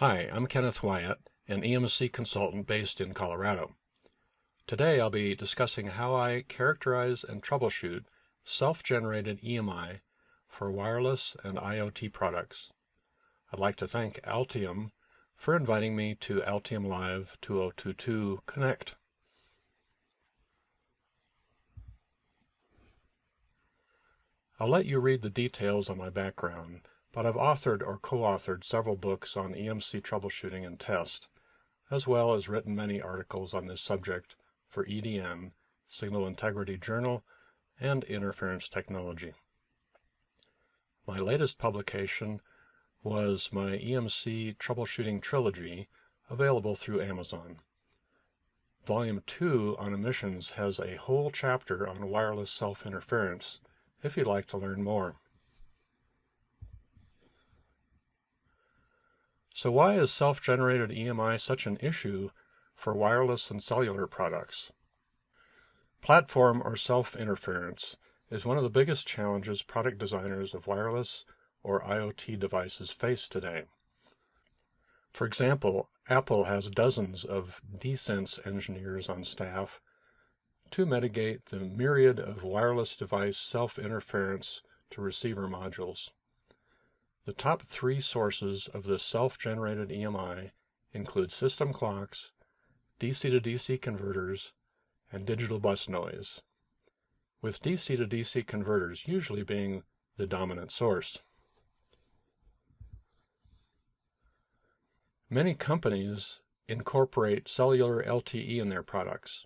Hi, I'm Kenneth Wyatt, an EMC consultant based in Colorado. Today I'll be discussing how I characterize and troubleshoot self-generated EMI for wireless and IoT products. I'd like to thank Altium for inviting me to AltiumLive 2022 Connect. I'll let you read the details on my background, but I've authored or co-authored several books on EMC troubleshooting and test, as well as written many articles on this subject for EDN, Signal Integrity Journal, and Interference Technology. My latest publication was my EMC Troubleshooting Trilogy, available through Amazon. Volume 2 on emissions has a whole chapter on wireless self-interference, if you'd like to learn more. So why is self-generated EMI such an issue for wireless and cellular products? Platform or self-interference is one of the biggest challenges product designers of wireless or IoT devices face today. For example, Apple has dozens of DSense engineers on staff to mitigate the myriad of wireless device self-interference to receiver modules. The top 3 sources of this self-generated EMI include system clocks, DC-to-DC converters, and digital bus noise, with DC-to-DC converters usually being the dominant source. Many companies incorporate cellular LTE in their products.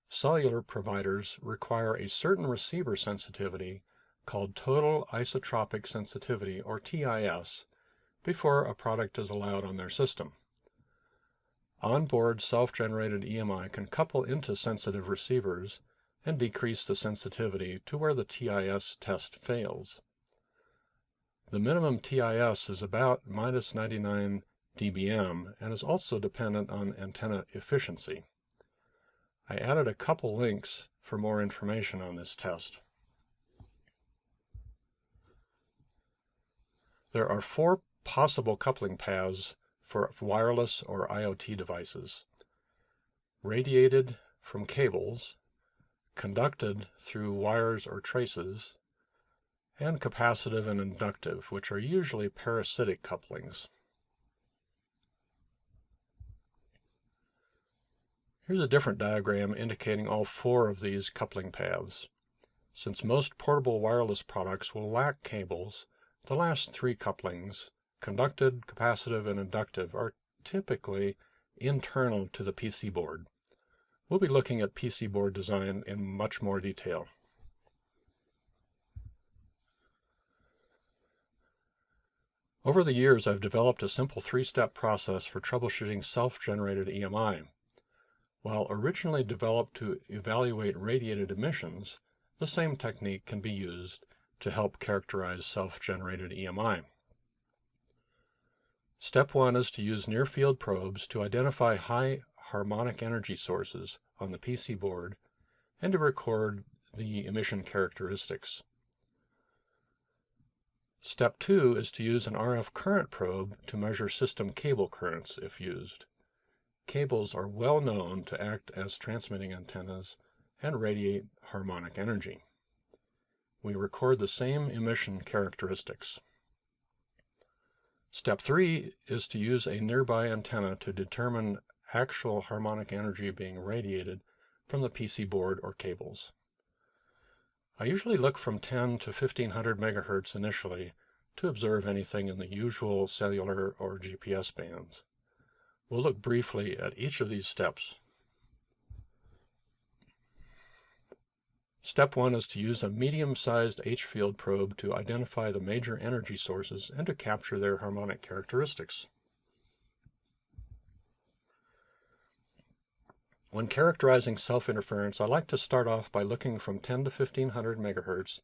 Cellular providers require a certain receiver sensitivity called total isotropic sensitivity, or TIS, before a product is allowed on their system. Onboard self-generated EMI can couple into sensitive receivers and decrease the sensitivity to where the TIS test fails. The minimum TIS is about minus 99 dBm and is also dependent on antenna efficiency. I added a couple links for more information on this test. There are 4 possible coupling paths for wireless or IoT devices: radiated from cables, conducted through wires or traces, and capacitive and inductive, which are usually parasitic couplings. Here's a different diagram indicating all 4 of these coupling paths. Since most portable wireless products will lack cables, the last 3 couplings, conducted, capacitive, and inductive, are typically internal to the PC board. We'll be looking at PC board design in much more detail. Over the years, I've developed a simple 3-step process for troubleshooting self-generated EMI. While originally developed to evaluate radiated emissions, the same technique can be used to help characterize self-generated EMI. Step 1 is to use near-field probes to identify high harmonic energy sources on the PC board and to record the emission characteristics. Step 2 is to use an RF current probe to measure system cable currents if used. Cables are well known to act as transmitting antennas and radiate harmonic energy. We record the same emission characteristics. Step 3 is to use a nearby antenna to determine actual harmonic energy being radiated from the PC board or cables. I usually look from 10 to 1500 megahertz initially to observe anything in the usual cellular or GPS bands. We'll look briefly at each of these steps. Step 1 is to use a medium-sized H-field probe to identify the major energy sources and to capture their harmonic characteristics. When characterizing self-interference, I like to start off by looking from 10 to 1500 megahertz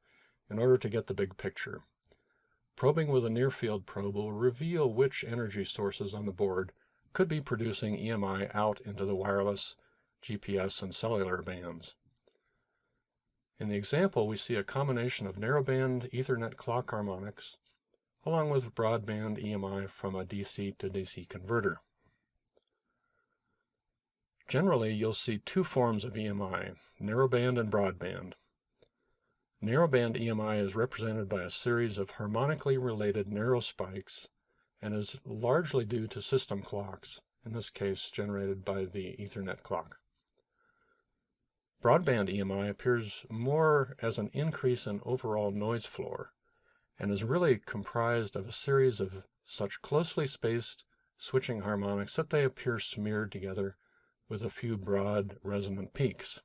in order to get the big picture. Probing with a near-field probe will reveal which energy sources on the board could be producing EMI out into the wireless, GPS, and cellular bands. In the example, we see a combination of narrowband Ethernet clock harmonics, along with broadband EMI from a DC to DC converter. Generally, you'll see two forms of EMI, narrowband and broadband. Narrowband EMI is represented by a series of harmonically related narrow spikes and is largely due to system clocks, in this case generated by the Ethernet clock. Broadband EMI appears more as an increase in overall noise floor and is really comprised of a series of such closely spaced switching harmonics that they appear smeared together with a few broad resonant peaks.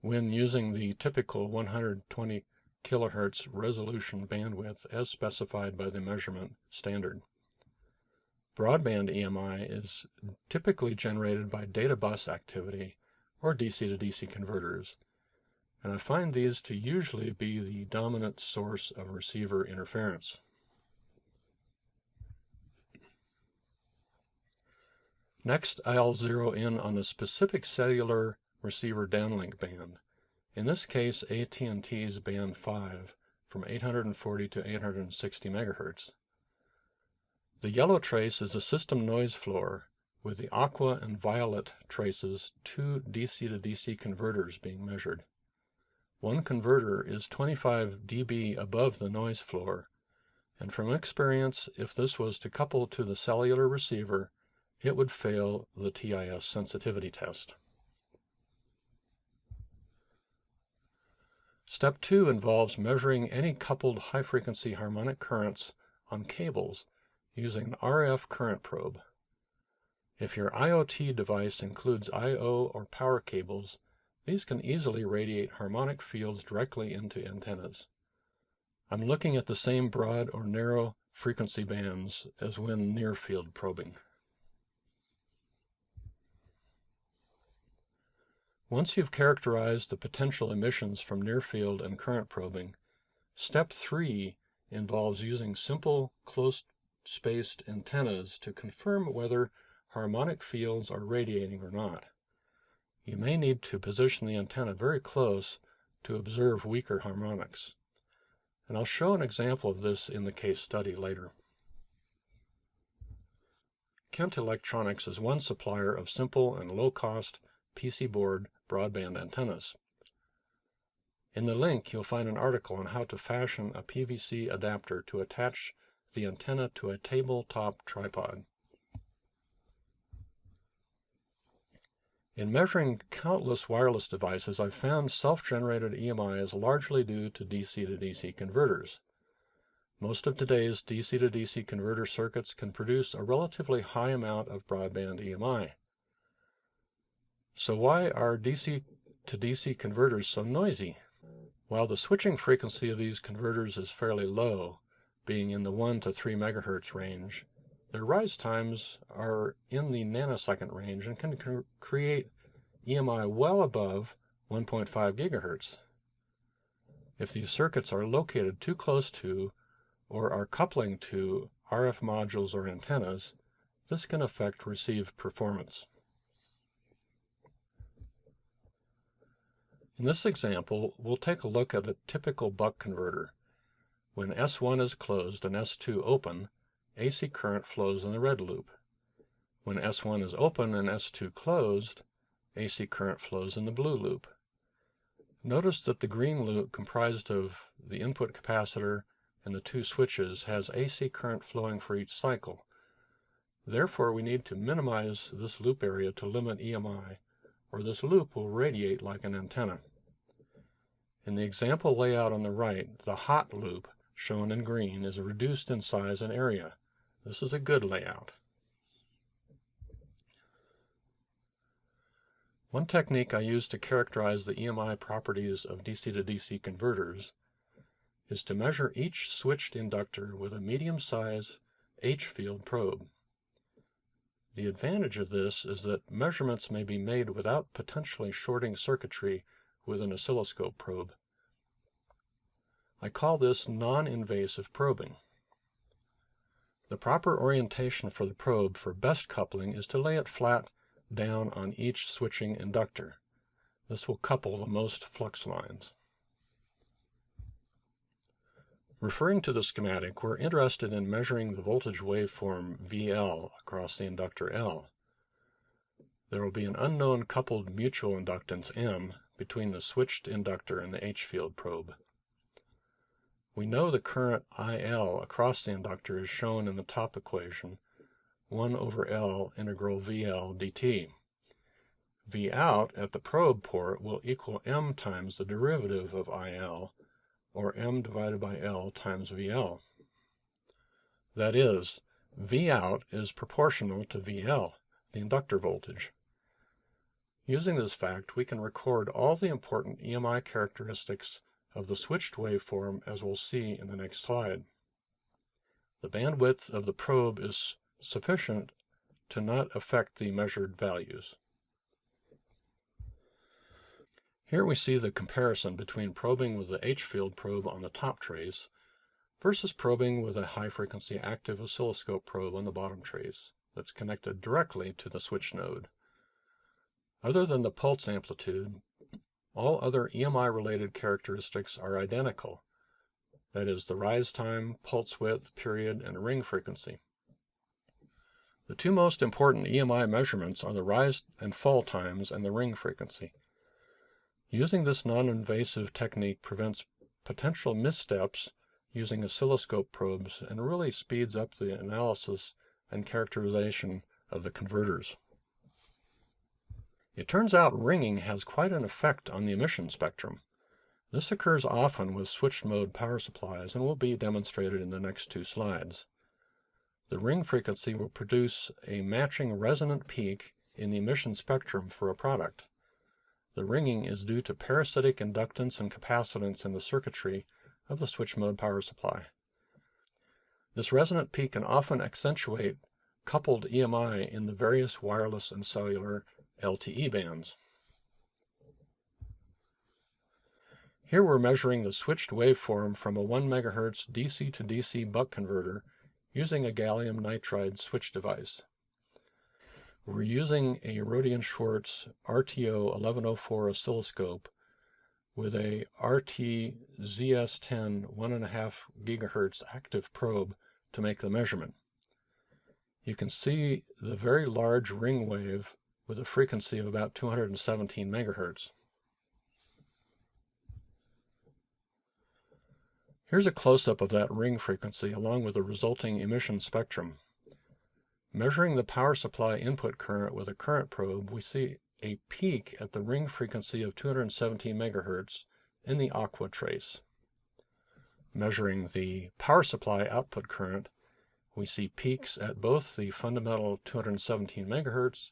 When using the typical 120 kHz resolution bandwidth as specified by the measurement standard. Broadband EMI is typically generated by data bus activity or DC to DC converters, and I find these to usually be the dominant source of receiver interference. Next, I'll zero in on a specific cellular receiver downlink band, in this case AT&T's band 5 from 840 to 860 MHz. The yellow trace is a system noise floor with the aqua and violet traces, two DC to DC converters being measured. One converter is 25 dB above the noise floor, and from experience, if this was to couple to the cellular receiver, it would fail the TIS sensitivity test. Step 2 involves measuring any coupled high-frequency harmonic currents on cables using an RF current probe. If your IoT device includes I/O or power cables, these can easily radiate harmonic fields directly into antennas. I'm looking at the same broad or narrow frequency bands as when near-field probing. Once you've characterized the potential emissions from near-field and current probing, step 3 involves using simple, close-spaced antennas to confirm whether harmonic fields are radiating or not. You may need to position the antenna very close to observe weaker harmonics, and I'll show an example of this in the case study later. Kent Electronics is one supplier of simple and low-cost PC board broadband antennas. In the link, you'll find an article on how to fashion a PVC adapter to attach the antenna to a tabletop tripod. In measuring countless wireless devices, I've found self-generated EMI is largely due to DC to DC converters. Most of today's DC to DC converter circuits can produce a relatively high amount of broadband EMI. So why are DC to DC converters so noisy? While the switching frequency of these converters is fairly low, being in the 1 to 3 MHz range, their rise times are in the nanosecond range and can create EMI well above 1.5 GHz. If these circuits are located too close to or are coupling to RF modules or antennas, this can affect received performance. In this example, we'll take a look at a typical buck converter. When S1 is closed and S2 open, AC current flows in the red loop. When S1 is open and S2 closed, AC current flows in the blue loop. Notice that the green loop, comprised of the input capacitor and the two switches, has AC current flowing for each cycle. Therefore, we need to minimize this loop area to limit EMI, or this loop will radiate like an antenna. In the example layout on the right, the hot loop, shown in green, is reduced in size and area. This is a good layout. One technique I use to characterize the EMI properties of DC to DC converters is to measure each switched inductor with a medium-size H-field probe. The advantage of this is that measurements may be made without potentially shorting circuitry with an oscilloscope probe. I call this non-invasive probing. The proper orientation for the probe for best coupling is to lay it flat down on each switching inductor. This will couple the most flux lines. Referring to the schematic, we're interested in measuring the voltage waveform VL across the inductor L. There will be an unknown coupled mutual inductance M between the switched inductor and the H-field probe. We know the current IL across the inductor is shown in the top equation, 1 over L integral VL dt. V out at the probe port will equal M times the derivative of IL, or M divided by L times VL. That is, V out is proportional to VL, the inductor voltage. Using this fact, we can record all the important EMI characteristics of the switched waveform, as we'll see in the next slide. The bandwidth of the probe is sufficient to not affect the measured values. Here we see the comparison between probing with the H-field probe on the top trace versus probing with a high-frequency active oscilloscope probe on the bottom trace that's connected directly to the switch node. Other than the pulse amplitude, all other EMI-related characteristics are identical, that is, the rise time, pulse width, period, and ring frequency. The two most important EMI measurements are the rise and fall times and the ring frequency. Using this non-invasive technique prevents potential missteps using oscilloscope probes and really speeds up the analysis and characterization of the converters. It turns out ringing has quite an effect on the emission spectrum. This occurs often with switched mode power supplies and will be demonstrated in the next two slides. The ring frequency will produce a matching resonant peak in the emission spectrum for a product. The ringing is due to parasitic inductance and capacitance in the circuitry of the switch mode power supply. This resonant peak can often accentuate coupled EMI in the various wireless and cellular LTE bands. Here we're measuring the switched waveform from a 1 MHz DC to DC buck converter using a gallium nitride switch device. We're using a Rohde & Schwarz RTO 1104 oscilloscope with a RT-ZS10 1.5 GHz active probe to make the measurement. You can see the very large ring wave with a frequency of about 217 MHz. Here's a close-up of that ring frequency along with the resulting emission spectrum. Measuring the power supply input current with a current probe, we see a peak at the ring frequency of 217 MHz in the aqua trace. Measuring the power supply output current, we see peaks at both the fundamental 217 MHz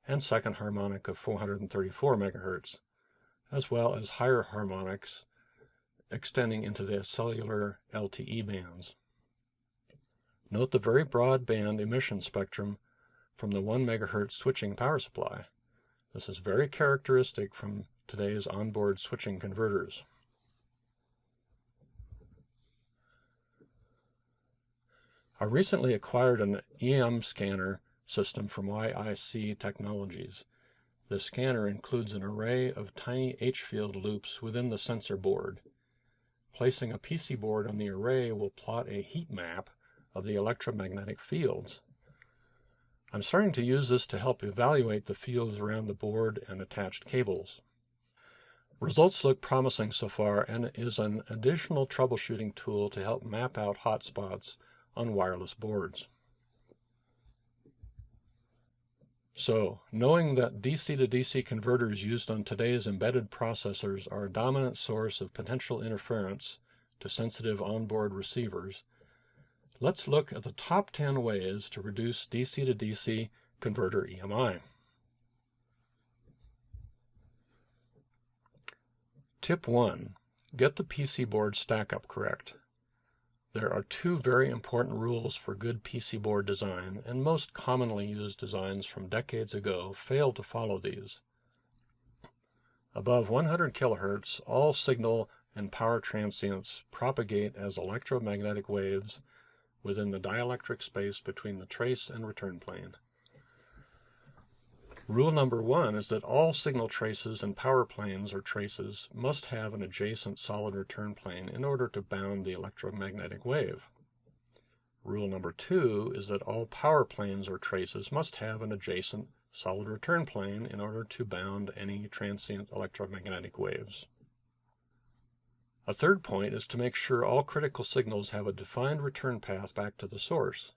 and second harmonic of 434 MHz, as well as higher harmonics extending into the cellular LTE bands. Note the very broad band emission spectrum from the 1 MHz switching power supply. This is very characteristic from today's onboard switching converters. I recently acquired an EM scanner system from YIC Technologies. This scanner includes an array of tiny H-field loops within the sensor board. Placing a PC board on the array will plot a heat map of the electromagnetic fields. I'm starting to use this to help evaluate the fields around the board and attached cables. Results look promising so far and is an additional troubleshooting tool to help map out hotspots on wireless boards. So, knowing that DC to DC converters used on today's embedded processors are a dominant source of potential interference to sensitive onboard receivers, let's look at the top 10 ways to reduce DC to DC converter EMI. Tip 1. Get the PC board stack-up correct. There are two very important rules for good PC board design, and most commonly used designs from decades ago fail to follow these. Above 100 kHz, all signal and power transients propagate as electromagnetic waves within the dielectric space between the trace and return plane. Rule number 1 is that all signal traces and power planes or traces must have an adjacent solid return plane in order to bound the electromagnetic wave. Rule number 2 is that all power planes or traces must have an adjacent solid return plane in order to bound any transient electromagnetic waves. A third point is to make sure all critical signals have a defined return path back to the source.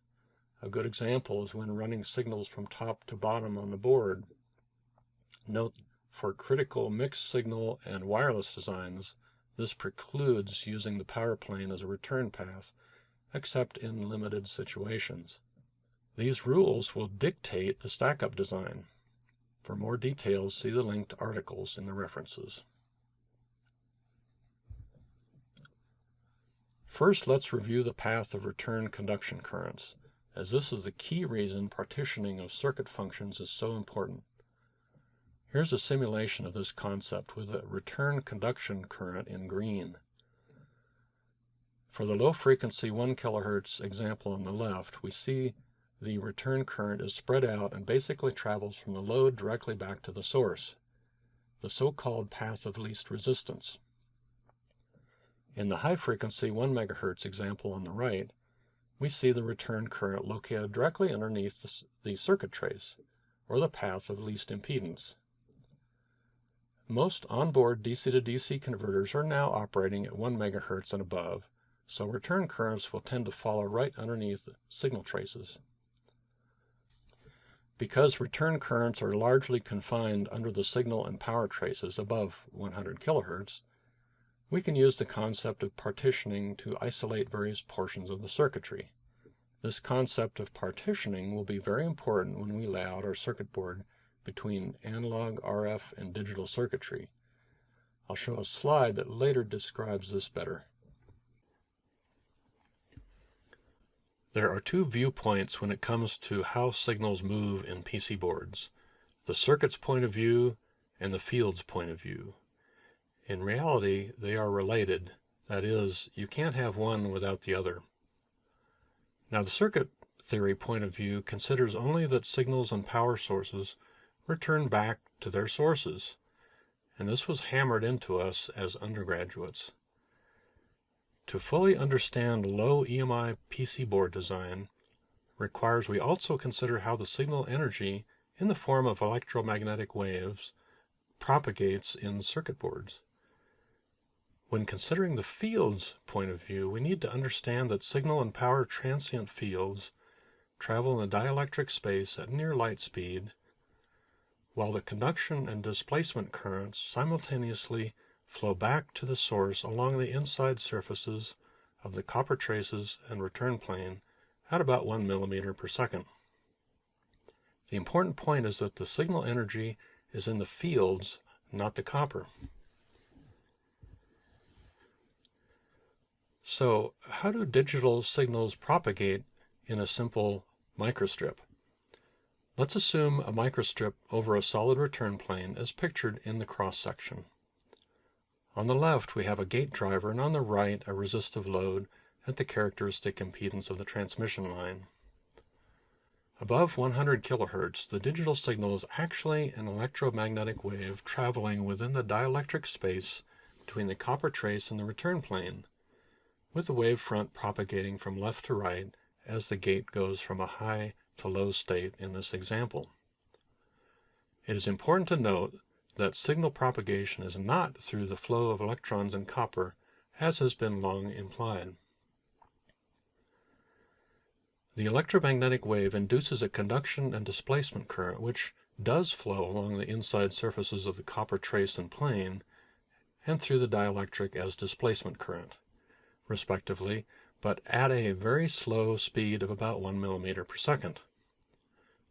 A good example is when running signals from top to bottom on the board. Note, for critical mixed signal and wireless designs, this precludes using the power plane as a return path, except in limited situations. These rules will dictate the stack-up design. For more details, see the linked articles in the references. First, let's review the path of return conduction currents, as this is the key reason partitioning of circuit functions is so important. Here's a simulation of this concept with a return conduction current in green. For the low frequency 1 kHz example on the left, we see the return current is spread out and basically travels from the load directly back to the source, the so-called path of least resistance. In the high frequency 1 MHz example on the right, we see the return current located directly underneath the circuit trace, or the path of least impedance. Most onboard DC-to-DC converters are now operating at 1 MHz and above, so return currents will tend to follow right underneath the signal traces. Because return currents are largely confined under the signal and power traces above 100 kHz, we can use the concept of partitioning to isolate various portions of the circuitry. This concept of partitioning will be very important when we lay out our circuit board between analog, RF, and digital circuitry. I'll show a slide that later describes this better. There are two viewpoints when it comes to how signals move in PC boards: the circuit's point of view and the field's point of view. In reality, they are related. That is, you can't have one without the other. Now, the circuit theory point of view considers only that signals and power sources return back to their sources, and this was hammered into us as undergraduates. To fully understand low EMI PC board design requires we also consider how the signal energy in the form of electromagnetic waves propagates in circuit boards. When considering the field's point of view, we need to understand that signal and power transient fields travel in a dielectric space at near light speed, while the conduction and displacement currents simultaneously flow back to the source along the inside surfaces of the copper traces and return plane at about 1 millimeter per second. The important point is that the signal energy is in the fields, not the copper. So, how do digital signals propagate in a simple microstrip? Let's assume a microstrip over a solid return plane as pictured in the cross-section. On the left, we have a gate driver, and on the right, a resistive load at the characteristic impedance of the transmission line. Above 100 kHz, the digital signal is actually an electromagnetic wave traveling within the dielectric space between the copper trace and the return plane, with the wave front propagating from left to right as the gate goes from a high to low state in this example. It is important to note that signal propagation is not through the flow of electrons in copper, as has been long implied. The electromagnetic wave induces a conduction and displacement current which does flow along the inside surfaces of the copper trace and plane and through the dielectric as displacement current, respectively, but at a very slow speed of about 1 millimeter per second.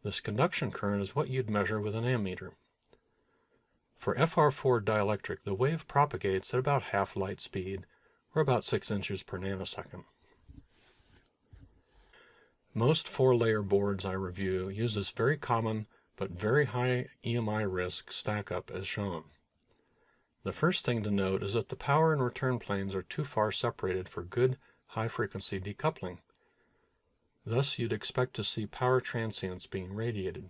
This conduction current is what you'd measure with an ammeter. For FR4 dielectric, the wave propagates at about half light speed, or about 6 inches per nanosecond. Most 4-layer boards I review use this very common but very high EMI risk stack-up as shown. The first thing to note is that the power and return planes are too far separated for good high-frequency decoupling. Thus, you'd expect to see power transients being radiated.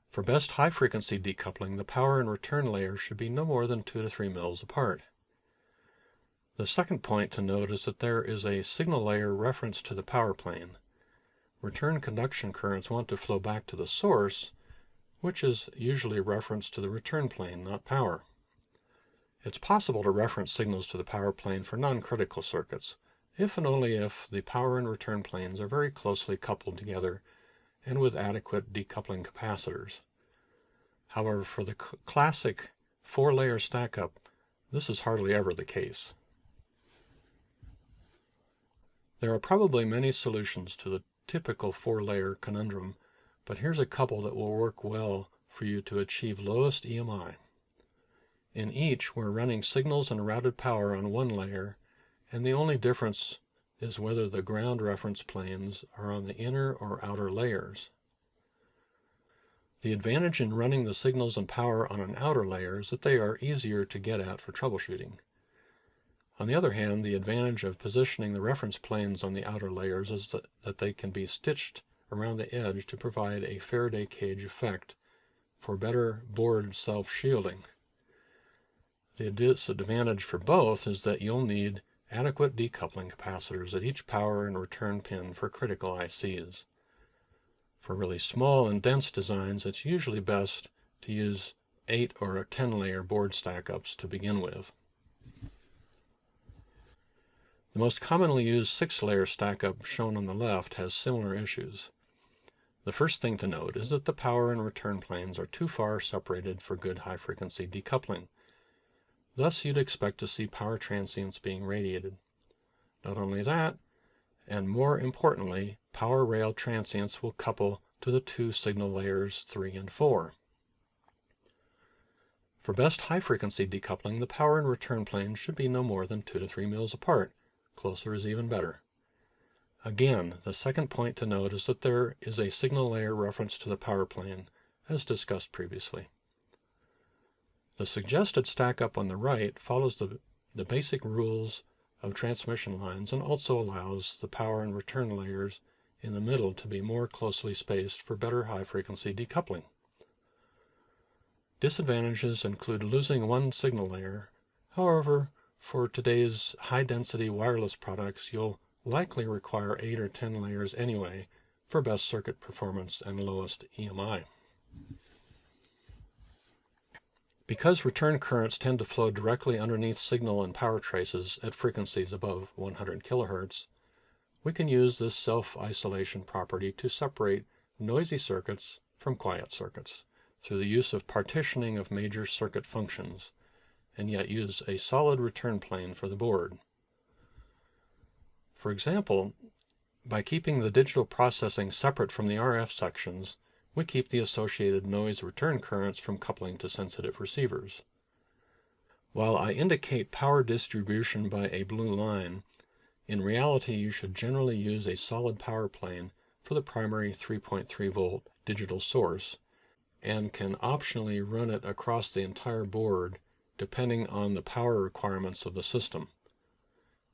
For best high-frequency decoupling, the power and return layers should be no more than 2 to 3 mils apart. The second point to note is that there is a signal layer reference to the power plane. Return conduction currents want to flow back to the source, which is usually referenced to the return plane, not power. It's possible to reference signals to the power plane for non-critical circuits, if and only if the power and return planes are very closely coupled together and with adequate decoupling capacitors. However, for the classic 4-layer stack-up, this is hardly ever the case. There are probably many solutions to the typical 4-layer conundrum, but here's a couple that will work well for you to achieve lowest EMI. In each, we're running signals and routed power on one layer, and the only difference is whether the ground reference planes are on the inner or outer layers. The advantage in running the signals and power on an outer layer is that they are easier to get at for troubleshooting. On the other hand, the advantage of positioning the reference planes on the outer layers is that they can be stitched around the edge to provide a Faraday cage effect for better board self-shielding. The disadvantage for both is that you'll need adequate decoupling capacitors at each power and return pin for critical ICs. For really small and dense designs, it's usually best to use 8 or 10-layer board stack-ups to begin with. The most commonly used 6-layer stack-up shown on the left has similar issues. The first thing to note is that the power and return planes are too far separated for good high-frequency decoupling. Thus, you'd expect to see power transients being radiated. Not only that, and more importantly, power rail transients will couple to the 2 signal layers 3 and 4. For best high-frequency decoupling, the power and return planes should be no more than 2 to 3 mils apart. Closer is even better. Again, the second point to note is that there is a signal layer reference to the power plane, as discussed previously. The suggested stack-up on the right follows the basic rules of transmission lines and also allows the power and return layers in the middle to be more closely spaced for better high-frequency decoupling. Disadvantages include losing one signal layer. However, for today's high-density wireless products, you'll likely require 8 or 10 layers anyway for best circuit performance and lowest EMI. Because return currents tend to flow directly underneath signal and power traces at frequencies above 100 kHz, we can use this self-isolation property to separate noisy circuits from quiet circuits through the use of partitioning of major circuit functions, and yet use a solid return plane for the board. For example, by keeping the digital processing separate from the RF sections, we keep the associated noise return currents from coupling to sensitive receivers. While I indicate power distribution by a blue line, in reality you should generally use a solid power plane for the primary 3.3 volt digital source, and can optionally run it across the entire board depending on the power requirements of the system.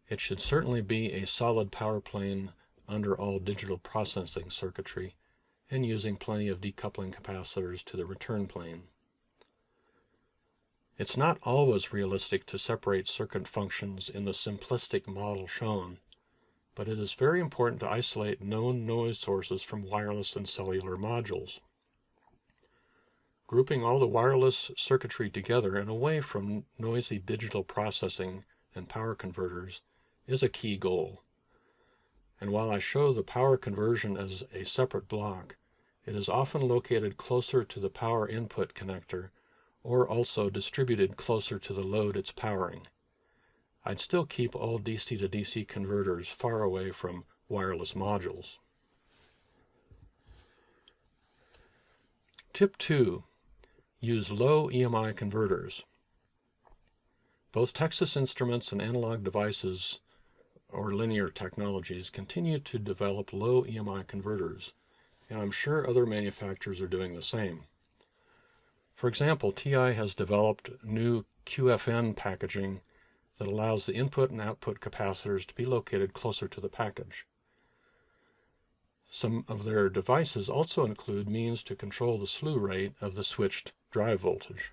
It should certainly be a solid power plane under all digital processing circuitry, and using plenty of decoupling capacitors to the return plane. It's not always realistic to separate circuit functions in the simplistic model shown, but it is very important to isolate known noise sources from wireless and cellular modules. Grouping all the wireless circuitry together and away from noisy digital processing and power converters is a key goal. And while I show the power conversion as a separate block, it is often located closer to the power input connector or also distributed closer to the load it's powering. I'd still keep all DC to DC converters far away from wireless modules. Tip 2. Use low EMI converters. Both Texas Instruments and Analog Devices or Linear Technologies continue to develop low EMI converters, and I'm sure other manufacturers are doing the same. For example, TI has developed new QFN packaging that allows the input and output capacitors to be located closer to the package. Some of their devices also include means to control the slew rate of the switched drive voltage.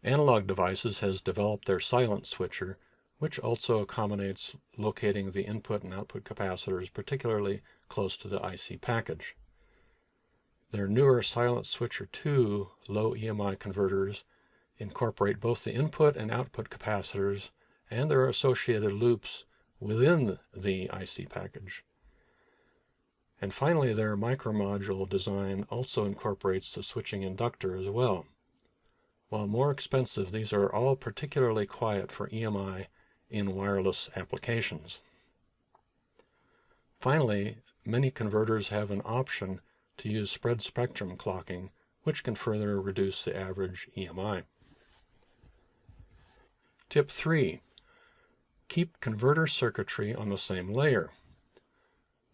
Analog Devices has developed their silent switcher, which also accommodates locating the input and output capacitors particularly close to the IC package. Their newer Silent Switcher 2 low EMI converters incorporate both the input and output capacitors and their associated loops within the IC package. And finally, their micromodule design also incorporates the switching inductor as well. While more expensive, these are all particularly quiet for EMI in wireless applications. Finally, many converters have an option to use spread spectrum clocking, which can further reduce the average EMI. Tip 3. Keep converter circuitry on the same layer.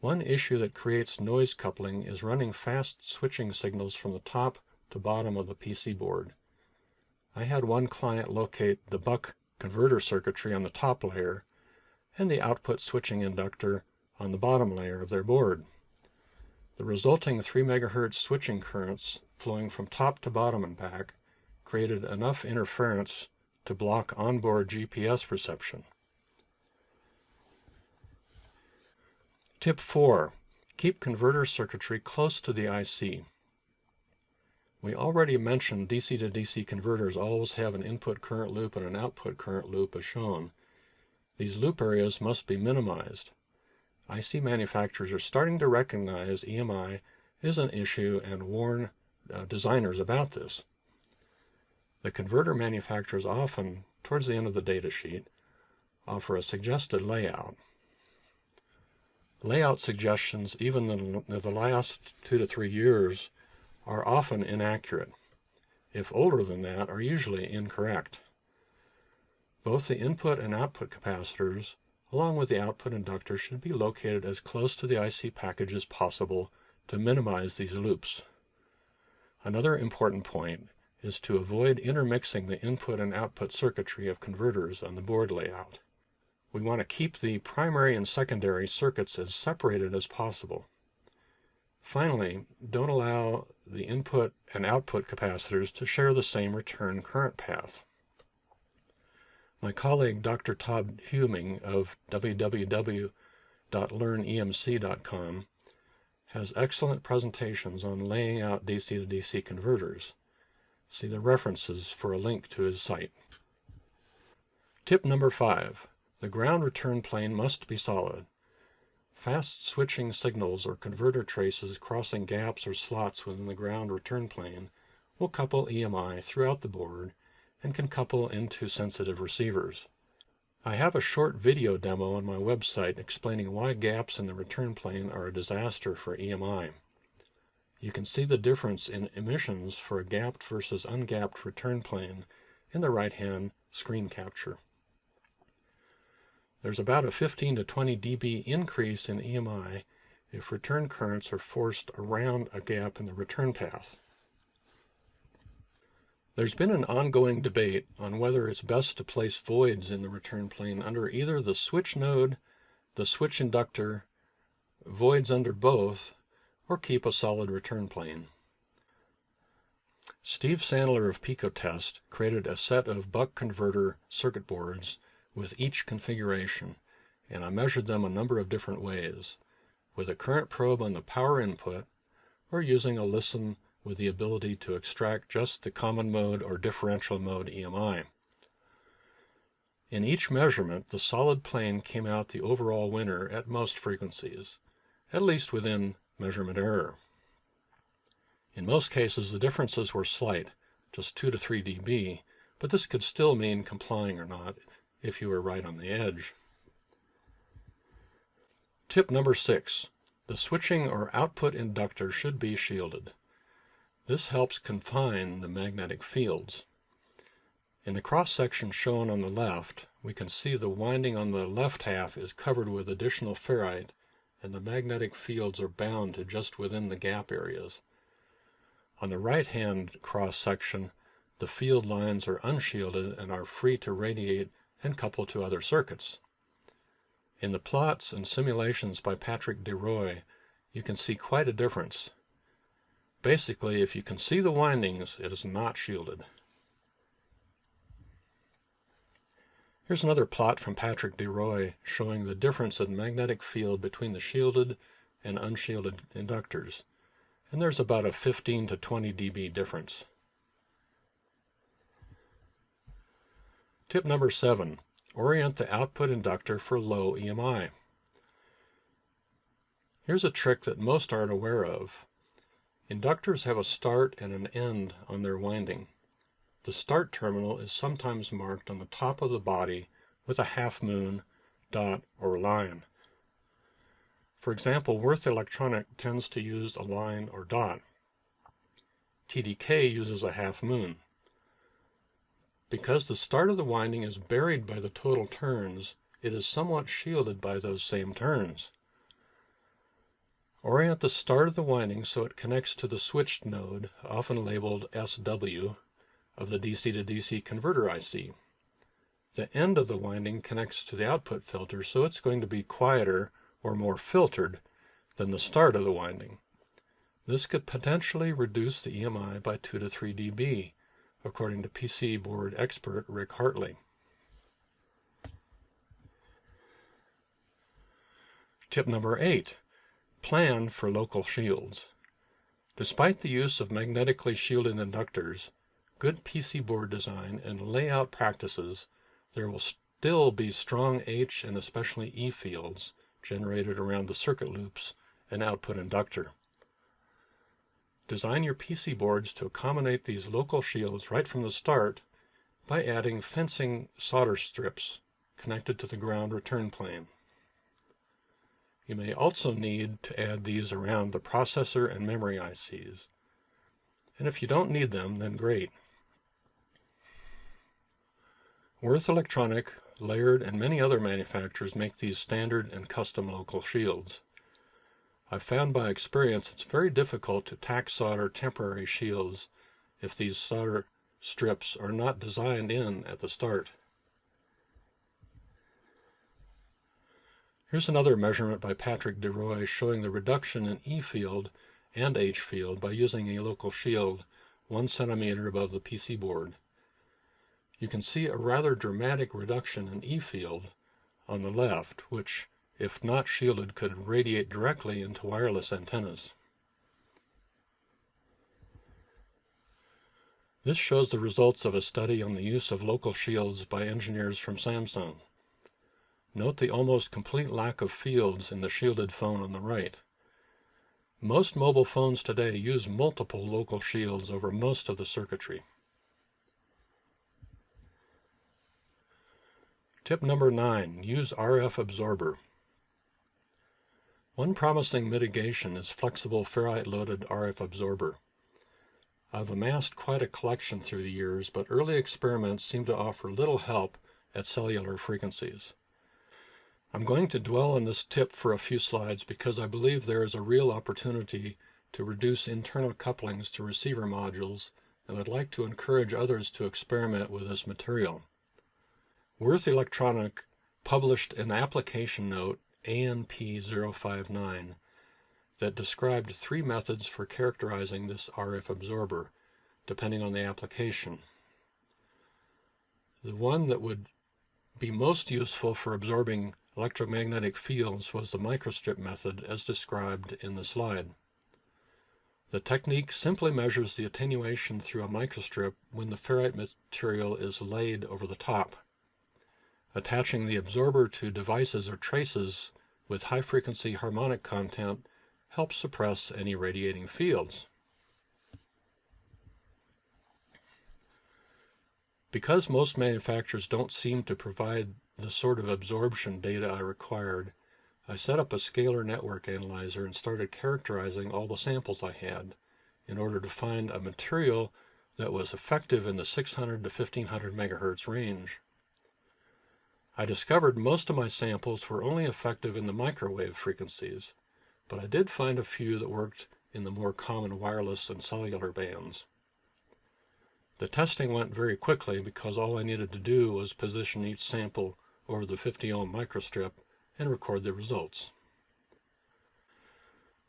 One issue that creates noise coupling is running fast switching signals from the top to bottom of the PC board. I had one client locate the buck converter circuitry on the top layer and the output switching inductor on the bottom layer of their board. The resulting 3 MHz switching currents flowing from top to bottom and back created enough interference to block onboard GPS reception. Tip 4. Keep converter circuitry close to the IC. We already mentioned DC to DC converters always have an input current loop and an output current loop as shown. These loop areas must be minimized. IC manufacturers are starting to recognize EMI is an issue and warn designers about this. The converter manufacturers often, towards the end of the datasheet, offer a suggested layout. Layout suggestions, even in the last 2 to 3 years, are often inaccurate. If older than that, are usually incorrect. Both the input and output capacitors, along with the output inductor, should be located as close to the IC package as possible to minimize these loops. Another important point is to avoid intermixing the input and output circuitry of converters on the board layout. We want to keep the primary and secondary circuits as separated as possible. Finally, don't allow the input and output capacitors to share the same return current path. My colleague Dr. Todd Huming of www.learnemc.com has excellent presentations on laying out DC to DC converters. See the references for a link to his site. Tip number 5. The ground return plane must be solid. Fast switching signals or converter traces crossing gaps or slots within the ground return plane will couple EMI throughout the board and can couple into sensitive receivers. I have a short video demo on my website explaining why gaps in the return plane are a disaster for EMI. You can see the difference in emissions for a gapped versus ungapped return plane in the right-hand screen capture. There's about a 15 to 20 dB increase in EMI if return currents are forced around a gap in the return path. There's been an ongoing debate on whether it's best to place voids in the return plane under either the switch node, the switch inductor, voids under both, or keep a solid return plane. Steve Sandler of Picotest created a set of buck converter circuit boards with each configuration, and I measured them a number of different ways, with a current probe on the power input, or using a listen with the ability to extract just the common mode or differential mode EMI. In each measurement, the solid plane came out the overall winner at most frequencies, at least within measurement error. In most cases, the differences were slight, just 2 to 3 dB, but this could still mean complying or not if you were right on the edge. Tip number 6. The switching or output inductor should be shielded. This helps confine the magnetic fields. In the cross-section shown on the left, we can see the winding on the left half is covered with additional ferrite, and the magnetic fields are bound to just within the gap areas. On the right-hand cross-section, the field lines are unshielded and are free to radiate and couple to other circuits. In the plots and simulations by Patrick DeRoy, you can see quite a difference. Basically, if you can see the windings, it is not shielded. Here's another plot from Patrick DeRoy showing the difference in magnetic field between the shielded and unshielded inductors. And there's about a 15 to 20 dB difference. Tip number 7. Orient the output inductor for low EMI. Here's a trick that most aren't aware of. Inductors have a start and an end on their winding. The start terminal is sometimes marked on the top of the body with a half moon, dot, or line. For example, Worth Electronic tends to use a line or dot. TDK uses a half moon. Because the start of the winding is buried by the total turns, it is somewhat shielded by those same turns. Orient the start of the winding so it connects to the switched node, often labeled SW, of the DC to DC converter IC. The end of the winding connects to the output filter, so it's going to be quieter or more filtered than the start of the winding. This could potentially reduce the EMI by 2 to 3 dB, according to PC board expert Rick Hartley. Tip number 8. Plan for local shields. Despite the use of magnetically shielded inductors, good PC board design and layout practices, there will still be strong H and especially E fields generated around the circuit loops and output inductor. Design your PC boards to accommodate these local shields right from the start by adding fencing solder strips connected to the ground return plane. You may also need to add these around the processor and memory ICs. And if you don't need them, then great. Worth Electronic, Laird, and many other manufacturers make these standard and custom local shields. I've found by experience it's very difficult to tack solder temporary shields if these solder strips are not designed in at the start. Here's another measurement by Patrick DeRoy showing the reduction in E field and H field by using a local shield 1 centimeter above the PC board. You can see a rather dramatic reduction in E field on the left, which, if not shielded, could radiate directly into wireless antennas. This shows the results of a study on the use of local shields by engineers from Samsung. Note the almost complete lack of fields in the shielded phone on the right. Most mobile phones today use multiple local shields over most of the circuitry. Tip number 9. Use RF absorber. One promising mitigation is flexible ferrite-loaded RF absorber. I've amassed quite a collection through the years, but early experiments seem to offer little help at cellular frequencies. I'm going to dwell on this tip for a few slides because I believe there is a real opportunity to reduce internal couplings to receiver modules, and I'd like to encourage others to experiment with this material. Worth Electronic published an application note, ANP059, that described 3 methods for characterizing this RF absorber, depending on the application. The one that would be most useful for absorbing electromagnetic fields was the microstrip method as described in the slide. The technique simply measures the attenuation through a microstrip when the ferrite material is laid over the top. Attaching the absorber to devices or traces with high-frequency harmonic content helps suppress any radiating fields. Because most manufacturers don't seem to provide the sort of absorption data I required, I set up a scalar network analyzer and started characterizing all the samples I had in order to find a material that was effective in the 600 to 1500 megahertz range. I discovered most of my samples were only effective in the microwave frequencies, but I did find a few that worked in the more common wireless and cellular bands. The testing went very quickly because all I needed to do was position each sample over the 50 ohm microstrip and record the results.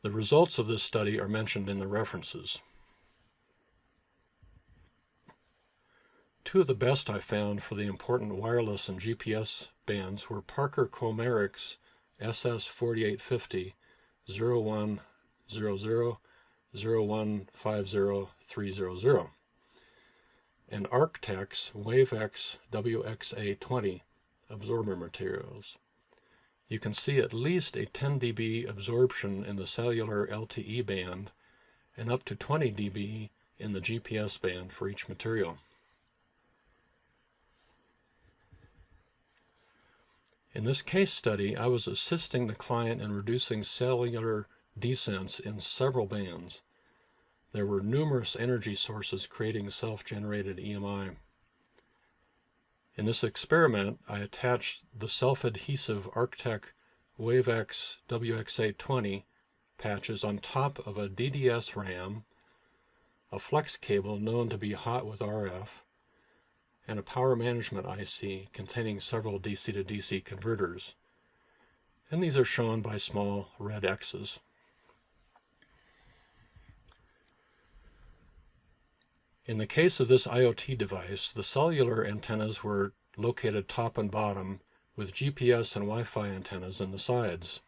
The results of this study are mentioned in the references. Two of the best I found for the important wireless and GPS bands were Parker Comeric's SS4850 0100 0150300 and Arctec's WaveX WXA20 absorber materials. You can see at least a 10 dB absorption in the cellular LTE band and up to 20 dB in the GPS band for each material. In this case study, I was assisting the client in reducing cellular descents in several bands. There were numerous energy sources creating self-generated EMI. In this experiment, I attached the self-adhesive Arctec WaveX WXA20 patches on top of a DDS RAM, a flex cable known to be hot with RF, and a power management IC containing several DC to DC converters. And these are shown by small red X's. In the case of this IoT device, the cellular antennas were located top and bottom, with GPS and Wi-Fi antennas in the sides.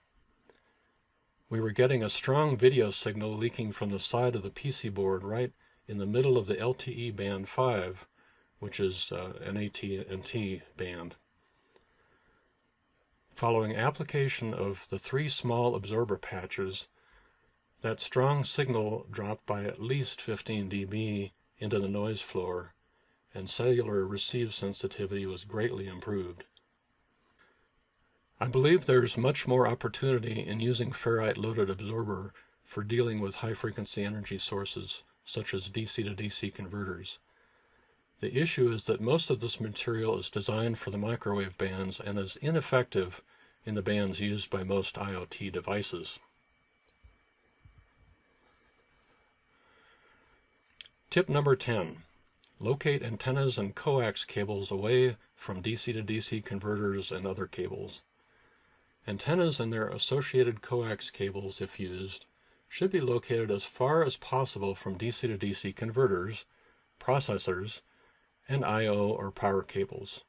We were getting a strong video signal leaking from the side of the PC board right in the middle of the LTE band 5, which is an AT&T band. Following application of the 3 small absorber patches, that strong signal dropped by at least 15 dB into the noise floor, and cellular receive sensitivity was greatly improved. I believe there's much more opportunity in using ferrite-loaded absorber for dealing with high-frequency energy sources, such as DC to DC converters. The issue is that most of this material is designed for the microwave bands and is ineffective in the bands used by most IoT devices. Tip number 10. Locate antennas and coax cables away from DC to DC converters and other cables. Antennas and their associated coax cables, if used, should be located as far as possible from DC to DC converters, processors, and I/O or power cables.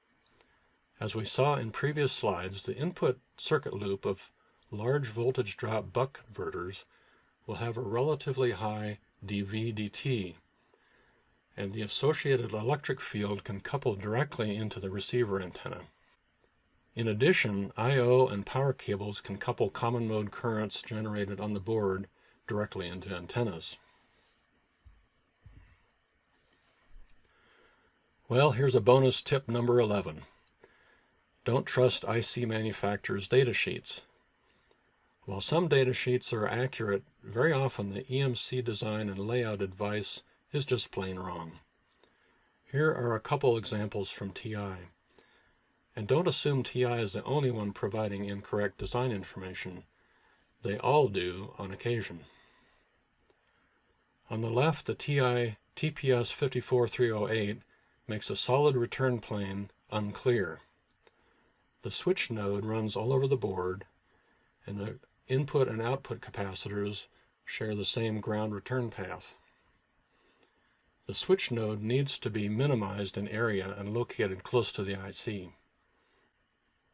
As we saw in previous slides, the input circuit loop of large voltage drop buck converters will have a relatively high dV/dt, and the associated electric field can couple directly into the receiver antenna. In addition, I/O and power cables can couple common mode currents generated on the board directly into antennas. Well, here's a bonus tip number 11. Don't trust IC manufacturers' datasheets. While some datasheets are accurate, very often the EMC design and layout advice is just plain wrong. Here are a couple examples from TI. And don't assume TI is the only one providing incorrect design information. They all do on occasion. On the left, the TI TPS 54308 makes a solid return plane unclear. The switch node runs all over the board, and the input and output capacitors share the same ground return path. The switch node needs to be minimized in area and located close to the IC.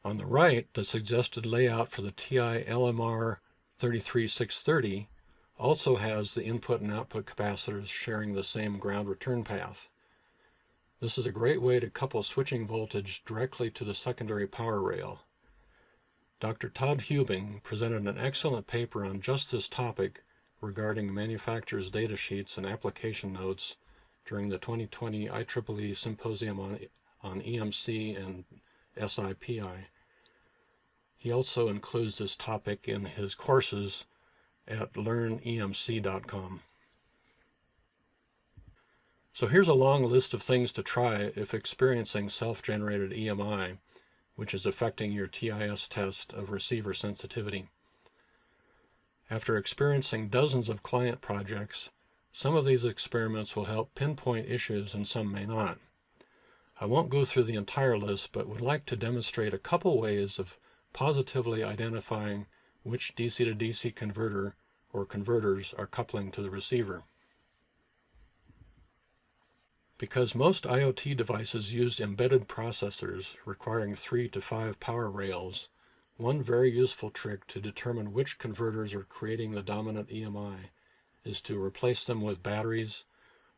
On the right, the suggested layout for the TI LMR 33630 also has the input and output capacitors sharing the same ground return path. This is a great way to couple switching voltage directly to the secondary power rail. Dr. Todd Hubing presented an excellent paper on just this topic regarding manufacturers' datasheets and application notes during the 2020 IEEE Symposium on EMC and SIPI. He also includes this topic in his courses at learnemc.com. So here's a long list of things to try if experiencing self-generated EMI, which is affecting your TIS test of receiver sensitivity. After experiencing dozens of client projects, some of these experiments will help pinpoint issues and some may not. I won't go through the entire list, but would like to demonstrate a couple ways of positively identifying which DC to DC converter or converters are coupling to the receiver. Because most IoT devices use embedded processors requiring 3 to 5 power rails, one very useful trick to determine which converters are creating the dominant EMI is to replace them with batteries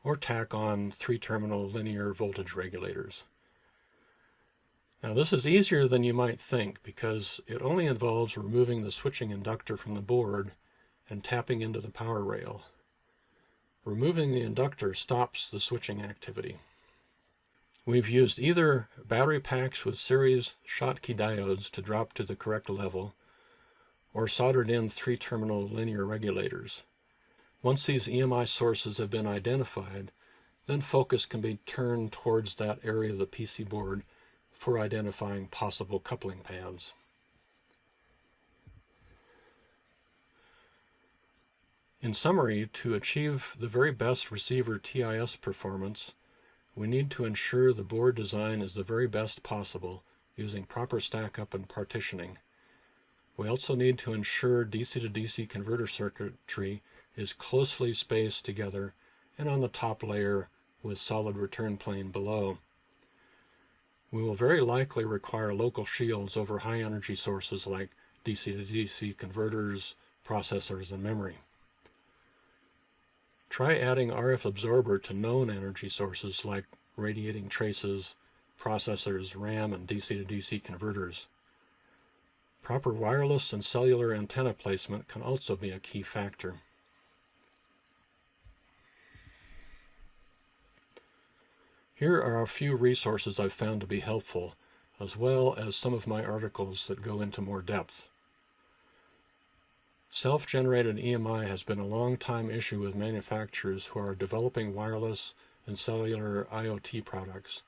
or tack on 3-terminal linear voltage regulators. Now this is easier than you might think because it only involves removing the switching inductor from the board and tapping into the power rail. Removing the inductor stops the switching activity. We've used either battery packs with series Schottky diodes to drop to the correct level, or soldered in 3-terminal linear regulators. Once these EMI sources have been identified, then focus can be turned towards that area of the PC board for identifying possible coupling paths. In summary, to achieve the very best receiver TIS performance, we need to ensure the board design is the very best possible using proper stack-up and partitioning. We also need to ensure DC to DC converter circuitry is closely spaced together and on the top layer with solid return plane below. We will very likely require local shields over high energy sources like DC to DC converters, processors, and memory. Try adding RF absorber to known energy sources like radiating traces, processors, RAM, and DC to DC converters. Proper wireless and cellular antenna placement can also be a key factor. Here are a few resources I've found to be helpful, as well as some of my articles that go into more depth. Self-generated EMI has been a long-time issue with manufacturers who are developing wireless and cellular IoT products.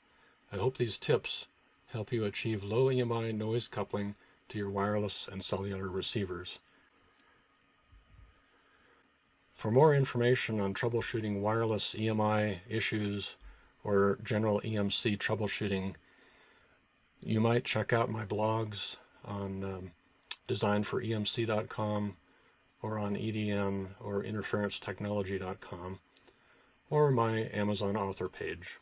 I hope these tips help you achieve low EMI noise coupling to your wireless and cellular receivers. For more information on troubleshooting wireless EMI issues or general EMC troubleshooting, you might check out my blogs on designforemc.com or on EDN or interferencetechnology.com or my Amazon author page.